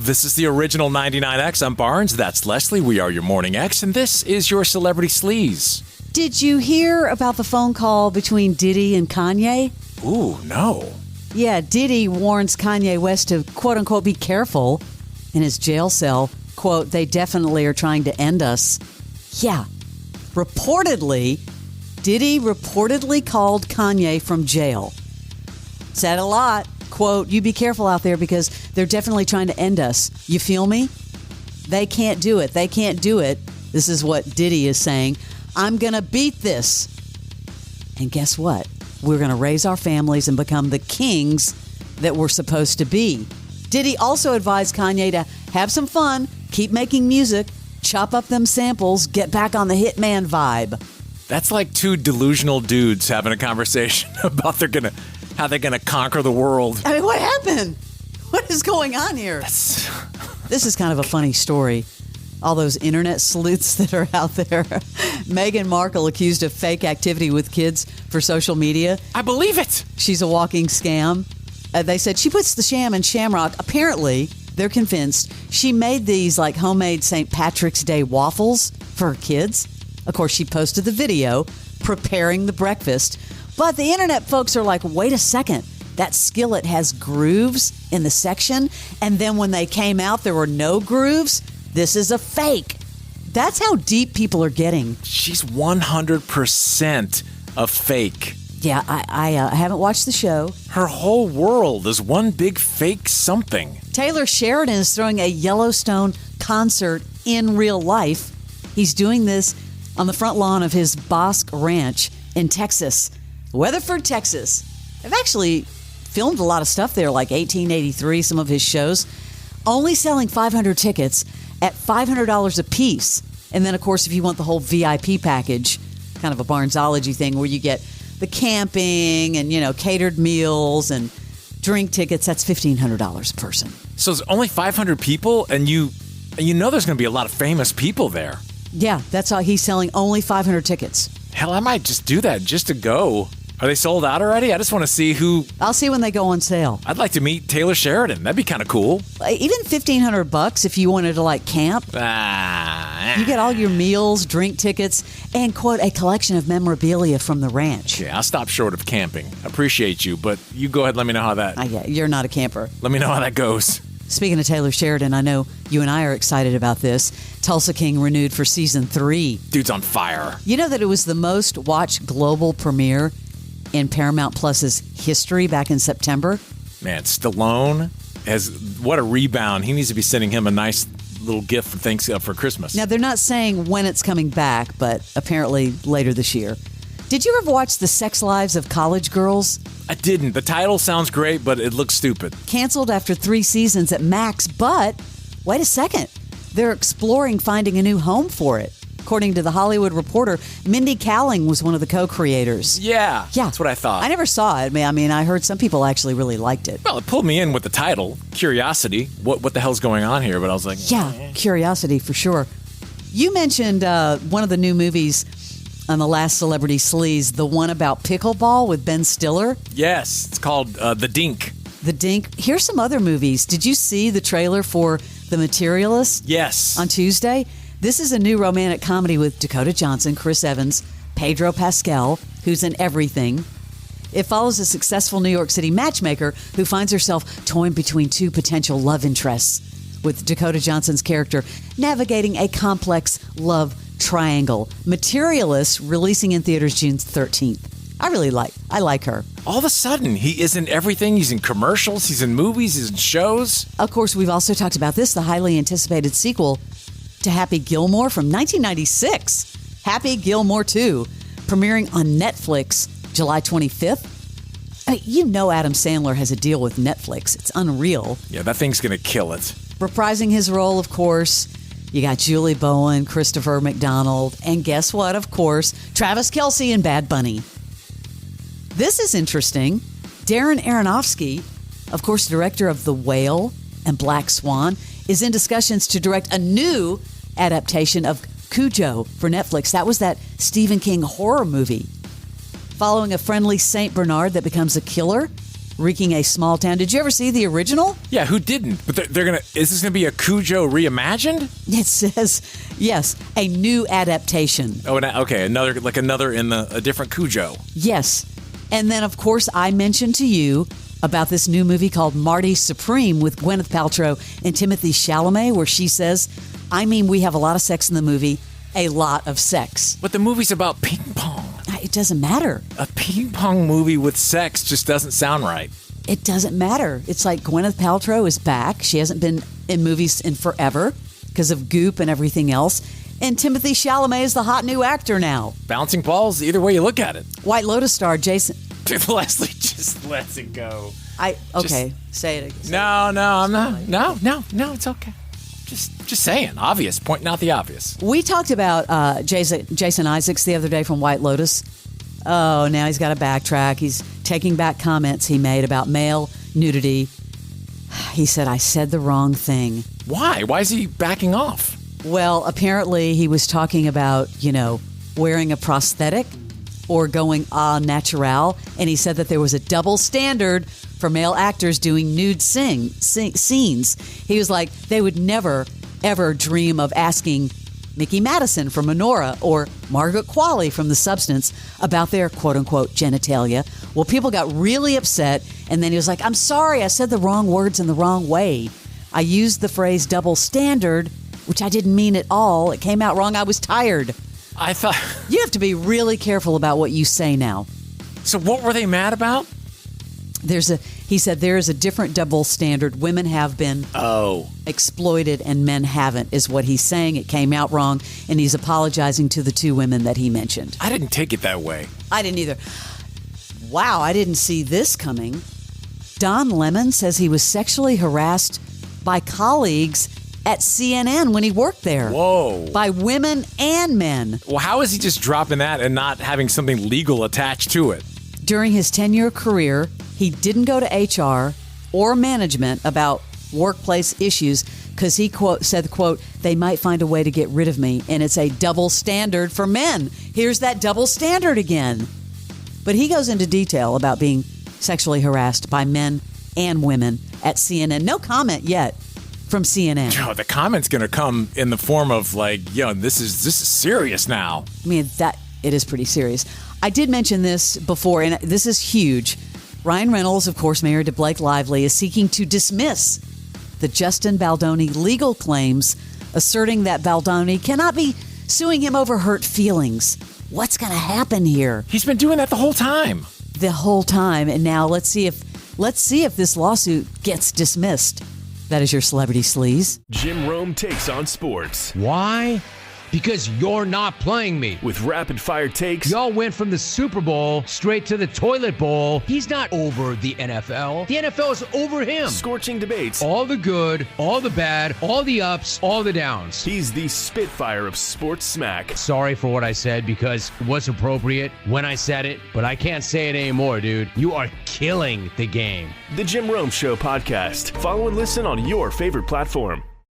This is the original 99X. I'm Barnes. That's Leslie. We are your Morning X, and this is your Celebrity Sleaze. Did you hear about the phone call between Diddy and Kanye? Ooh, no. Yeah, Diddy warns Kanye West to, quote-unquote, be careful in his jail cell. Quote, they definitely are trying to end us. Yeah. Reportedly, Diddy reportedly called Kanye from jail. Said a lot. Quote, you be careful out there because they're definitely trying to end us. You feel me? They can't do it. They can't do it. This is what Diddy is saying. I'm going to beat this. And guess what? We're going to raise our families and become the kings that we're supposed to be. Diddy also advised Kanye to have some fun, keep making music, chop up them samples, get back on the Hitman vibe. That's like two delusional dudes having a conversation about how they're gonna conquer the world. I mean, what happened? What is going on here? This is kind of a funny story. All those internet sleuths that are out there. Meghan Markle accused of fake activity with kids for social media. I believe it. She's a walking scam. They said she puts the sham in Shamrock. Apparently, they're convinced she made these like homemade St. Patrick's Day waffles for her kids. Of course, she posted the video preparing the breakfast. But the internet folks are like, wait a second. That skillet has grooves in the section. And then when they came out, there were no grooves. This is a fake. That's how deep people are getting. She's 100% a fake. Yeah, I haven't watched the show. Her whole world is one big fake something. Taylor Sheridan is throwing a Yellowstone concert in real life. He's doing this on the front lawn of his Bosque Ranch in Texas, Weatherford, Texas. They've actually filmed a lot of stuff there, like 1883, some of his shows. Only selling 500 tickets at $500 a piece. And then, of course, if you want the whole VIP package, kind of a Barnesology thing where you get the camping and, catered meals and drink tickets, that's $1,500 a person. So it's only 500 people, and you know there's going to be a lot of famous people there. Yeah, that's how he's selling only 500 tickets. Hell, I might just do that just to go. Are they sold out already? I just want to see who... I'll see when they go on sale. I'd like to meet Taylor Sheridan. That'd be kind of cool. Even $1,500 if you wanted to, camp. You get all your meals, drink tickets, and, quote, a collection of memorabilia from the ranch. Yeah, I'll stop short of camping. Appreciate you, but you go ahead and let me know how that... Yeah, you're not a camper. Let me know how that goes. Speaking of Taylor Sheridan, I know you and I are excited about this. Tulsa King renewed for season 3. Dude's on fire. You know that it was the most watched global premiere in Paramount Plus's history back in September? Man, Stallone what a rebound. He needs to be sending him a nice little gift for Christmas. Now, they're not saying when it's coming back, but apparently later this year. Did you ever watch The Sex Lives of College Girls? I didn't. The title sounds great, but it looks stupid. Canceled after 3 seasons at Max, but wait a second. They're exploring finding a new home for it. According to The Hollywood Reporter, Mindy Kaling was one of the co-creators. Yeah, that's what I thought. I never saw it. I mean, I heard some people actually really liked it. Well, it pulled me in with the title, Curiosity. What the hell's going on here? But I was like... Yeah, curiosity for sure. You mentioned one of the new movies on the last Celebrity Sleaze, the one about pickleball with Ben Stiller. Yes, it's called The Dink. The Dink. Here's some other movies. Did you see the trailer for The Materialist? Yes. On Tuesday? This is a new romantic comedy with Dakota Johnson, Chris Evans, Pedro Pascal, who's in everything. It follows a successful New York City matchmaker who finds herself toying between 2 potential love interests, with Dakota Johnson's character navigating a complex love triangle. Materialist, releasing in theaters June 13th. I like her. All of a sudden, he is in everything. He's in commercials, he's in movies, he's in shows. Of course, we've also talked about this, the highly anticipated sequel to Happy Gilmore from 1996. Happy Gilmore 2, premiering on Netflix July 25th. Adam Sandler has a deal with Netflix. It's unreal. Yeah, that thing's going to kill it. Reprising his role, of course, you got Julie Bowen, Christopher McDonald, and guess what, of course, Travis Kelce and Bad Bunny. This is interesting. Darren Aronofsky, of course, director of The Whale and Black Swan, is in discussions to direct a new adaptation of Cujo for Netflix. That was that Stephen King horror movie. Following a friendly Saint Bernard that becomes a killer, wreaking a small town. Did you ever see the original? Yeah, who didn't? But they're gonna. Is this gonna be a Cujo reimagined? It says, yes, a new adaptation. Oh, okay, another in a different Cujo. Yes. And then, of course, I mentioned to you about this new movie called Marty Supreme with Gwyneth Paltrow and Timothée Chalamet, where she says, I mean, we have a lot of sex in the movie, a lot of sex. But the movie's about ping pong. It doesn't matter. A ping pong movie with sex just doesn't sound right. It doesn't matter. It's like Gwyneth Paltrow is back. She hasn't been in movies in forever because of Goop and everything else. And Timothée Chalamet is the hot new actor now. Bouncing balls, either way you look at it. White Lotus star Jason. Leslie just lets it go. Say it again. I'm not. No, it's okay. Just saying. Obvious. Pointing out the obvious. We talked about Jason Isaacs the other day from White Lotus. Oh, now he's got to backtrack. He's taking back comments he made about male nudity. He said, I said the wrong thing. Why? Why is he backing off? Well, apparently he was talking about, wearing a prosthetic or going au natural. And he said that there was a double standard for male actors doing nude scenes. He was like, they would never, ever dream of asking Mickey Madison from Menorah or Margaret Qualley from The Substance about their quote-unquote genitalia. Well, people got really upset, and then he was like, I'm sorry, I said the wrong words in the wrong way. I used the phrase double standard, which I didn't mean at all. It came out wrong. I was tired. I thought... You have to be really careful about what you say now. So what were they mad about? He said there is a different double standard. Women have been exploited and men haven't, is what he's saying. It came out wrong, and he's apologizing to the two women that he mentioned. I didn't take it that way. I didn't either. Wow, I didn't see this coming. Don Lemon says he was sexually harassed by colleagues at CNN when he worked there. Whoa. By women and men. Well, how is he just dropping that and not having something legal attached to it? During his 10-year career, he didn't go to HR or management about workplace issues because he said, they might find a way to get rid of me, and it's a double standard for men. Here's that double standard again. But he goes into detail about being sexually harassed by men and women at CNN. No comment yet from CNN. Oh, the comment's going to come in the form of this is serious now. I mean, it is pretty serious. I did mention this before, and this is huge. Ryan Reynolds, of course, married to Blake Lively, is seeking to dismiss the Justin Baldoni legal claims, asserting that Baldoni cannot be suing him over hurt feelings. What's going to happen here? He's been doing that the whole time. The whole time, and now let's see if this lawsuit gets dismissed. That is your Celebrity Sleaze. Jim Rome takes on sports. Why? Because you're not playing me. With rapid-fire takes. Y'all went from the Super Bowl straight to the toilet bowl. He's not over the NFL. The NFL is over him. Scorching debates. All the good, all the bad, all the ups, all the downs. He's the Spitfire of sports smack. Sorry for what I said because it was appropriate when I said it, but I can't say it anymore, dude. You are killing the game. The Jim Rome Show podcast. Follow and listen on your favorite platform.